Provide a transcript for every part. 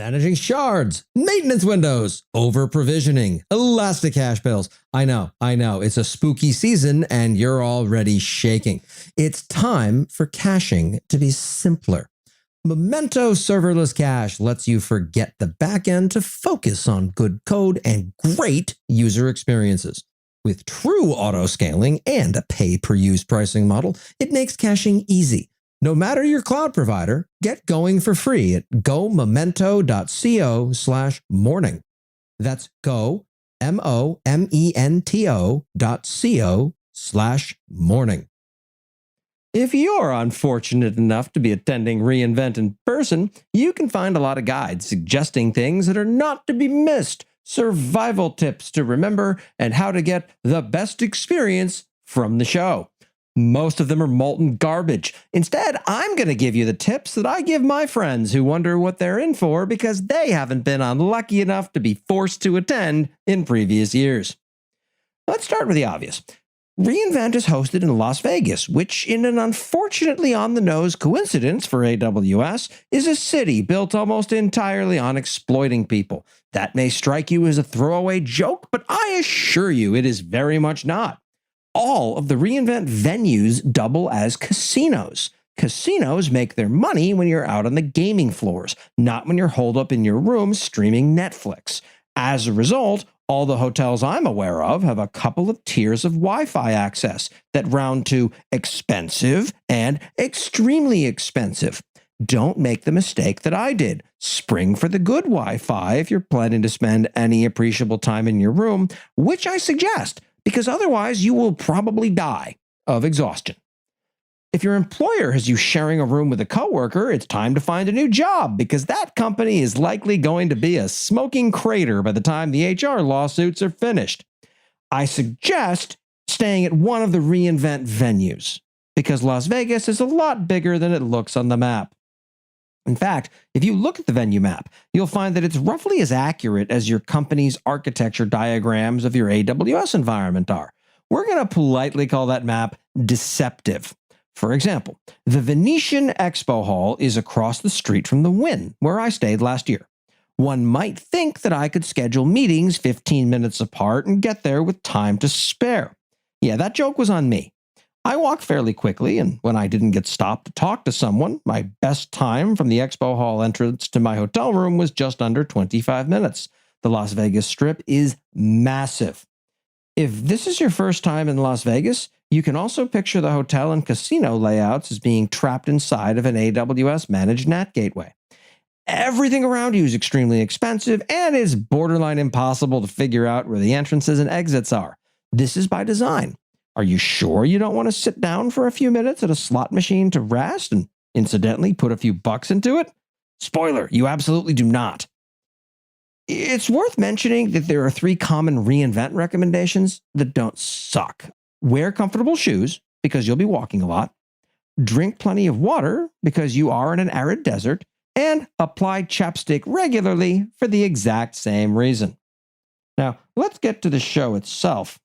managing shards, maintenance windows, over-provisioning, Elasticache bills. I know, it's a spooky season and you're already shaking. It's time for caching to be simpler. Memento Serverless Cache lets you forget the backend to focus on good code and great user experiences. With true auto-scaling and a pay-per-use pricing model, it makes caching easy. No matter your cloud provider, get going for free at gomemento.co/morning. That's go, momento.co/morning. If you're unfortunate enough to be attending reInvent in person, you can find a lot of guides suggesting things that are not to be missed, survival tips to remember, and how to get the best experience from the show. Most of them are molten garbage. Instead, I'm going to give you the tips that I give my friends who wonder what they're in for because they haven't been unlucky enough to be forced to attend in previous years. Let's start with the obvious. reInvent is hosted in Las Vegas, which, in an unfortunately on-the-nose coincidence for AWS, is a city built almost entirely on exploiting people. That may strike you as a throwaway joke, but I assure you it is very much not. All of the reInvent venues double as casinos. Casinos make their money when you're out on the gaming floors, not when you're holed up in your room streaming Netflix. As a result, all the hotels I'm aware of have a couple of tiers of Wi-Fi access that round to expensive and extremely expensive. Don't make the mistake that I did. Spring for the good Wi-Fi if you're planning to spend any appreciable time in your room, which I suggest, because otherwise you will probably die of exhaustion. If your employer has you sharing a room with a coworker, it's time to find a new job because that company is likely going to be a smoking crater by the time the HR lawsuits are finished. I suggest staying at one of the reInvent venues because Las Vegas is a lot bigger than it looks on the map. In fact, if you look at the venue map, you'll find that it's roughly as accurate as your company's architecture diagrams of your AWS environment are. We're going to politely call that map deceptive. For example, the Venetian Expo Hall is across the street from the Wynn, where I stayed last year. One might think that I could schedule meetings 15 minutes apart and get there with time to spare. Yeah, that joke was on me. I walked fairly quickly, and when I didn't get stopped to talk to someone, my best time from the Expo Hall entrance to my hotel room was just under 25 minutes. The Las Vegas Strip is massive. If this is your first time in Las Vegas, you can also picture the hotel and casino layouts as being trapped inside of an AWS managed NAT gateway. Everything around you is extremely expensive and is borderline impossible to figure out where the entrances and exits are. This is by design. Are you sure you don't want to sit down for a few minutes at a slot machine to rest and incidentally put a few bucks into it? Spoiler, you absolutely do not. It's worth mentioning that there are 3 common reInvent recommendations that don't suck. Wear comfortable shoes because you'll be walking a lot. Drink plenty of water because you are in an arid desert. And apply chapstick regularly for the exact same reason. Now, let's get to the show itself.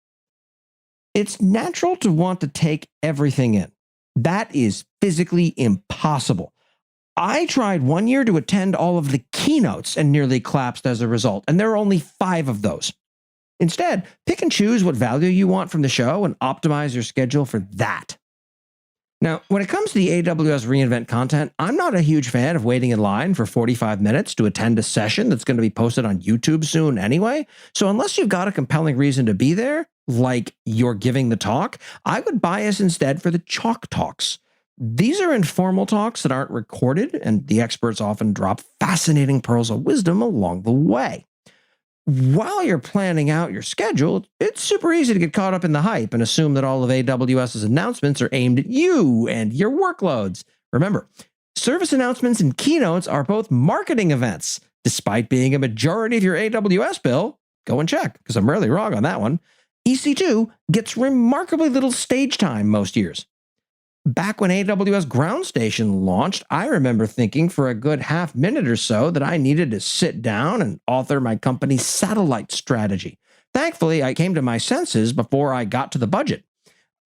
It's natural to want to take everything in. That is physically impossible. I tried one year to attend all of the keynotes and nearly collapsed as a result, and there are only 5 of those. Instead, pick and choose what value you want from the show and optimize your schedule for that. Now, when it comes to the AWS reInvent content, I'm not a huge fan of waiting in line for 45 minutes to attend a session that's going to be posted on YouTube soon anyway. So unless you've got a compelling reason to be there, like you're giving the talk, I would bias instead for the chalk talks. These are informal talks that aren't recorded, and the experts often drop fascinating pearls of wisdom along the way. While you're planning out your schedule, it's super easy to get caught up in the hype and assume that all of AWS's announcements are aimed at you and your workloads. Remember, service announcements and keynotes are both marketing events. Despite being a majority of your AWS bill, go and check, because I'm rarely wrong on that one, EC2 gets remarkably little stage time most years. Back when AWS Ground Station launched, I remember thinking for a good half minute or so that I needed to sit down and author my company's satellite strategy. Thankfully, I came to my senses before I got to the budget.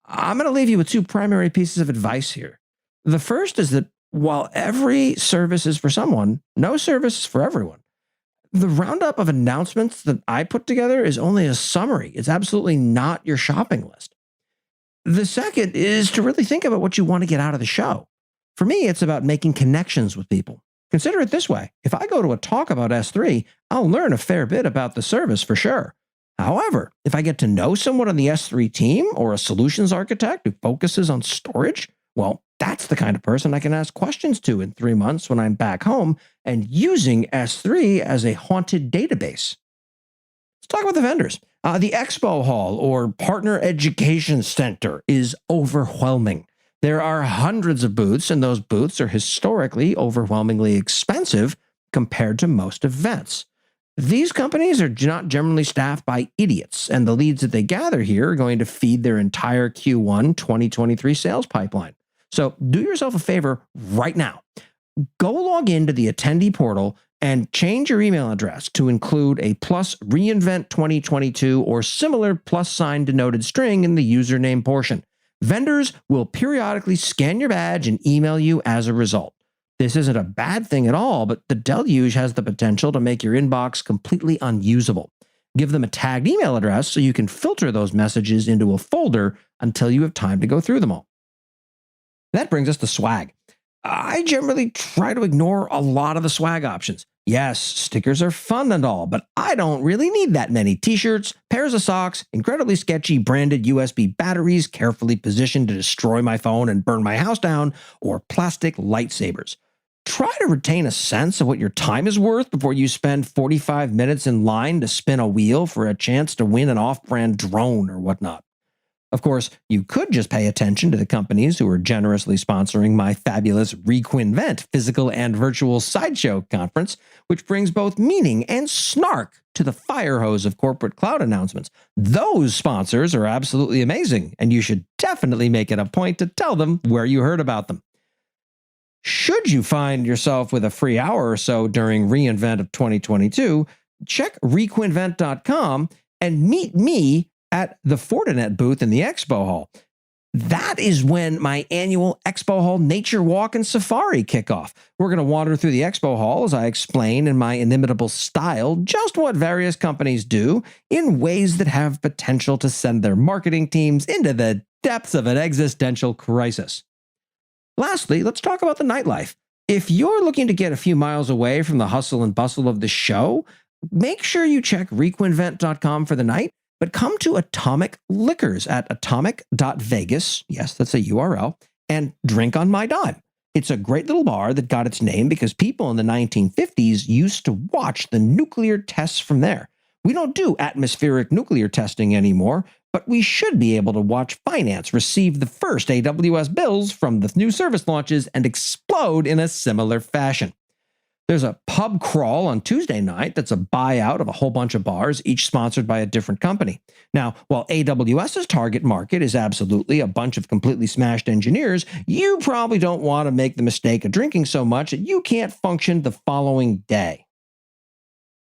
I'm going to leave you with 2 primary pieces of advice here. The first is that while every service is for someone, no service is for everyone. The roundup of announcements that I put together is only a summary. It's absolutely not your shopping list. The second is to really think about what you want to get out of the show. For me, it's about making connections with people. Consider it this way. If I go to a talk about S3, I'll learn a fair bit about the service for sure. However, if I get to know someone on the S3 team or a solutions architect who focuses on storage, well, that's the kind of person I can ask questions to in 3 months when I'm back home and using S3 as a haunted database. Let's talk about the vendors. The Expo Hall or Partner Education Center is overwhelming. There are hundreds of booths, and those booths are historically overwhelmingly expensive compared to most events. These companies are not generally staffed by idiots, and the leads that they gather here are going to feed their entire Q1 2023 sales pipeline. So do yourself a favor right now. Go log into the attendee portal and change your email address to include a plus reInvent 2022 or similar plus sign denoted string in the username portion. Vendors will periodically scan your badge and email you as a result. This isn't a bad thing at all, but the deluge has the potential to make your inbox completely unusable. Give them a tagged email address so you can filter those messages into a folder until you have time to go through them all. That brings us to swag. I generally try to ignore a lot of the swag options. Yes, stickers are fun and all, but I don't really need that many t-shirts, pairs of socks, incredibly sketchy branded USB batteries carefully positioned to destroy my phone and burn my house down, or plastic lightsabers. Try to retain a sense of what your time is worth before you spend 45 minutes in line to spin a wheel for a chance to win an off-brand drone or whatnot. Of course, you could just pay attention to the companies who are generously sponsoring my fabulous reQuinvent physical and virtual sideshow conference, which brings both meaning and snark to the fire hose of corporate cloud announcements. Those sponsors are absolutely amazing, and you should definitely make it a point to tell them where you heard about them. Should you find yourself with a free hour or so during reInvent of 2022, check reQuinvent.com and meet me at the Fortinet booth in the Expo Hall. That is when my annual Expo Hall Nature Walk and Safari kick off. We're going to wander through the Expo Hall as I explain in my inimitable style just what various companies do in ways that have potential to send their marketing teams into the depths of an existential crisis. Lastly, let's talk about the nightlife. If you're looking to get a few miles away from the hustle and bustle of the show, make sure you check reQuinvent.com for the night. But come to Atomic Liquors at atomic.vegas, yes, that's a URL, and drink on my dime. It's a great little bar that got its name because people in the 1950s used to watch the nuclear tests from there. We don't do atmospheric nuclear testing anymore, but we should be able to watch finance receive the first AWS bills from the new service launches and explode in a similar fashion. There's a pub crawl on Tuesday night that's a buyout of a whole bunch of bars, each sponsored by a different company. Now, while AWS's target market is absolutely a bunch of completely smashed engineers, you probably don't want to make the mistake of drinking so much that you can't function the following day.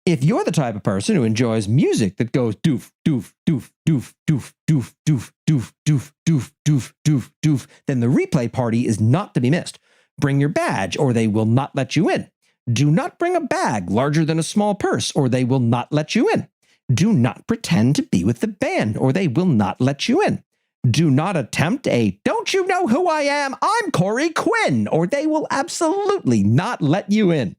If you're the type of person who enjoys music that goes doof, doof, doof, doof, doof, doof, doof, doof, doof, doof, doof, doof, doof, then the replay party is not to be missed. Bring your badge or they will not let you in. Do not bring a bag larger than a small purse, or they will not let you in. Do not pretend to be with the band, or they will not let you in. Do not attempt a, "Don't you know who I am? I'm Corey Quinn," or they will absolutely not let you in.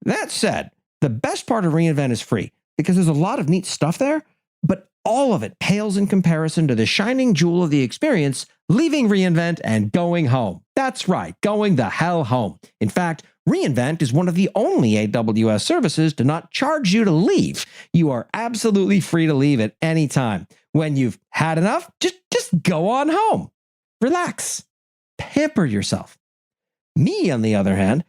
That said, the best part of reInvent is free, because there's a lot of neat stuff there, but all of it pales in comparison to the shining jewel of the experience, leaving reInvent and going home. That's right, going the hell home. In fact, reInvent is one of the only AWS services to not charge you to leave. You are absolutely free to leave at any time. When you've had enough, just go on home. Relax. Pamper yourself. Me, on the other hand,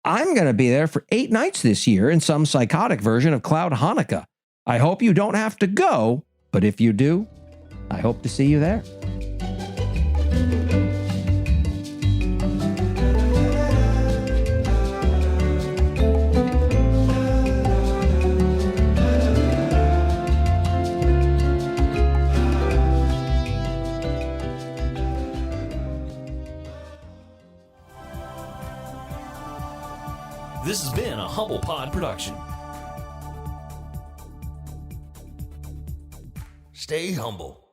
I'm going to be there for 8 nights this year in some psychotic version of Cloud Hanukkah. I hope you don't have to go, but if you do, I hope to see you there. This has been a Humble Pod production. stay humble.